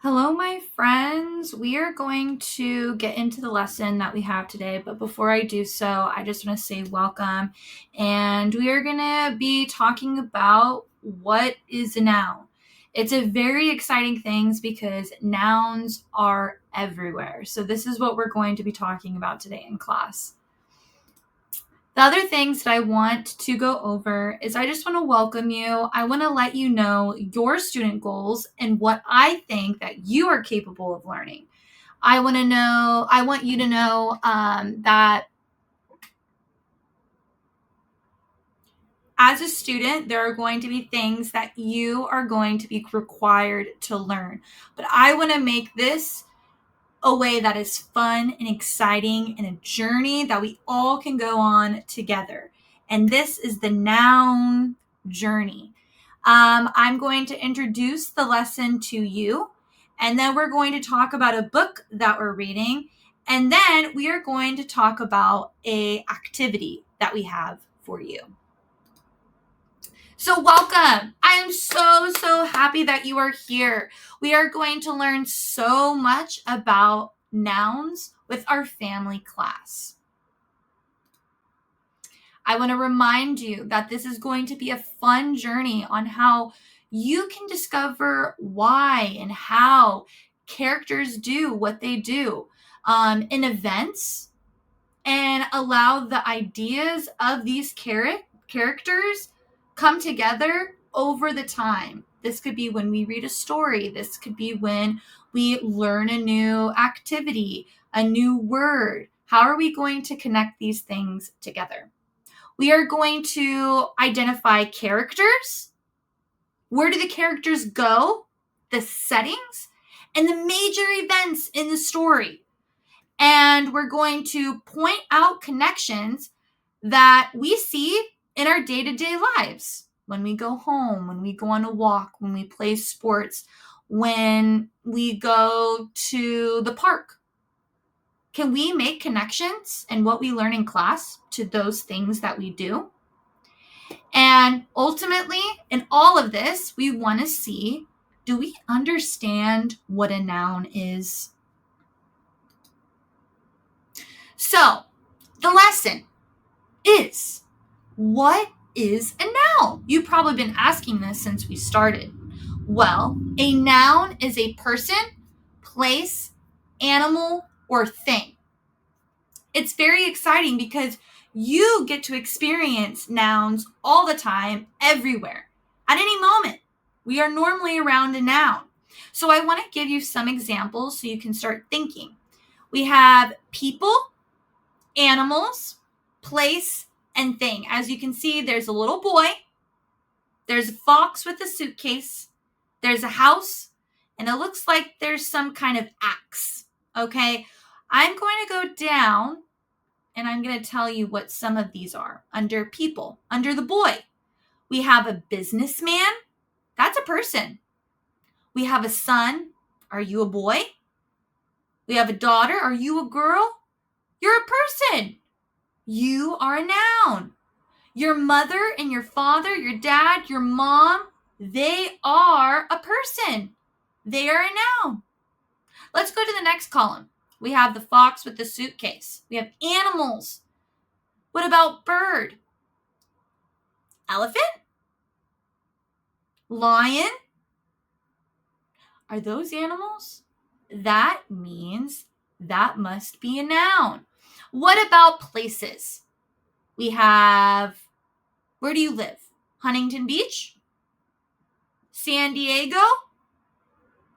Hello, my friends. We are going to get into the lesson that we have today, but before I do so, I just want to say welcome. And we are going to be talking about what is a noun. It's a very exciting thing because nouns are everywhere. So this is what we're going to be talking about today in class. The other things that I want to go over is I just want to welcome you. I want to let you know your student goals and what I think that you are capable of learning. I want you to know that as a student, there are going to be things that you are going to be required to learn. But I want to make this a way that is fun and exciting and a journey that we all can go on together. And this is the noun journey. I'm going to introduce the lesson to you, and then we're going to talk about a book that we're reading, and then we are going to talk about an activity that we have for you. So welcome. I am so happy that you are here. We are going to learn so much about nouns with our family class. I want to remind you that this is going to be a fun journey on how you can discover why and how characters do what they do in events and allow the ideas of these characters come together over the time. This could be when we read a story. This could be when we learn a new activity, a new word. How are we going to connect these things together? We are going to identify characters. Where do the characters go? The settings and the major events in the story. And we're going to point out connections that we see in our day-to-day lives. When we go home, when we go on a walk, when we play sports, when we go to the park. Can we make connections in what we learn in class to those things that we do? And ultimately, in all of this, we want to see, do we understand what a noun is? So, the lesson is, what is a noun? You've probably been asking this since we started. Well, a noun is a person, place, animal, or thing. It's very exciting because you get to experience nouns all the time, everywhere, at any moment. We are normally around a noun. So I want to give you some examples so you can start thinking. We have people, animals, place, and thing. As you can see, there's a little boy, there's a fox with a suitcase, there's a house, and it looks like there's some kind of axe. Okay, I'm going to go down and I'm going to tell you what some of these are. Under people, under the boy, we have a businessman. That's a person. We have a son. Are you a boy? We have a daughter. Are you a girl? You're a person. You are a noun. Your mother and your father, your dad, your mom, they are a person. They are a noun. Let's go to the next column. We have the fox with the suitcase. We have animals. What about bird? Elephant? Lion? Are those animals? That means that must be a noun. What about places? We have, where do you live? Huntington Beach? San Diego?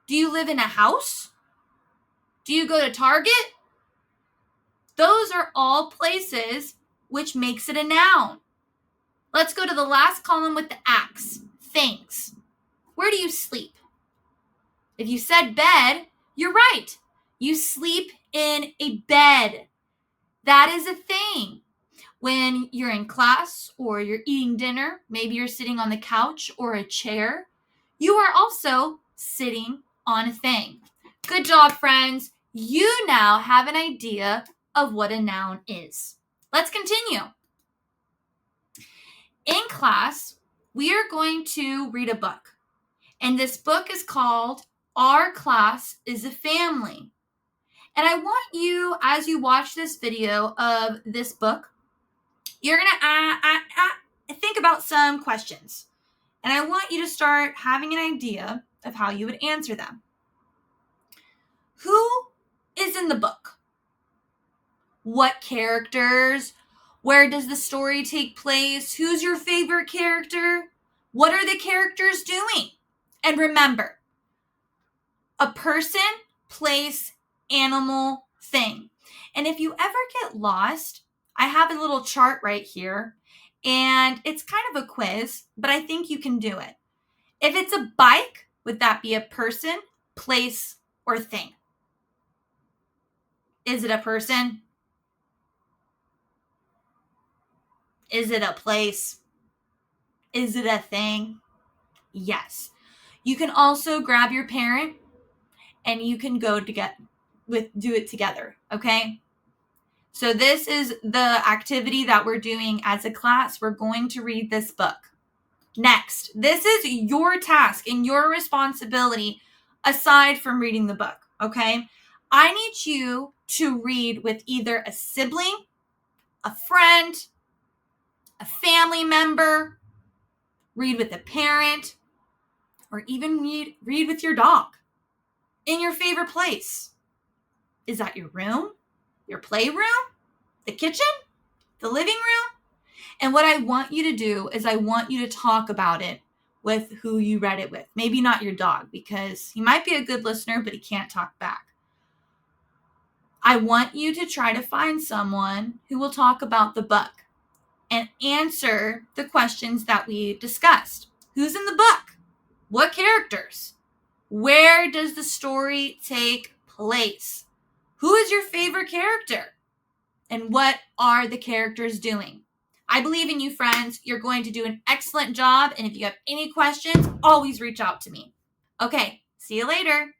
Do you live in a house? Do you go to Target? Those are all places, which makes it a noun. Let's go to the last column with the axe, things. Where do you sleep? If you said bed, you're right. You sleep in a bed. That is a thing. When you're in class or you're eating dinner, maybe you're sitting on the couch or a chair, you are also sitting on a thing. Good job, friends. You now have an idea of what a noun is. Let's continue. In class, we are going to read a book. And this book is called Our class is a family. And I want you, as you watch this video of this book, you're going to think about some questions. And I want you to start having an idea of how you would answer them. Who is in the book? What characters? Where does the story take place? Who's your favorite character? What are the characters doing? And remember, a person, place, animal, thing. And if you ever get lost, I have a little chart right here, and it's kind of a quiz, but I think you can do it. If it's a bike, would that be a person, place, or thing? Is it a person? Is it a place? Is it a thing? Yes. You can also grab your parent and you can go to do it together, okay? So this is the activity that we're doing as a class. We're going to read this book. Next, this is your task and your responsibility aside from reading the book, okay? I need you to read with either a sibling, a friend, a family member, read with a parent, or even read with your dog in your favorite place. Is that your room, your playroom, the kitchen, the living room? And what I want you to do is I want you to talk about it with who you read it with. Maybe not your dog, because he might be a good listener, but he can't talk back. I want you to try to find someone who will talk about the book and answer the questions that we discussed. Who's in the book? What characters? Where does the story take place? Who is your favorite character? And what are the characters doing? I believe in you, friends. You're going to do an excellent job. And if you have any questions, always reach out to me. Okay, see you later.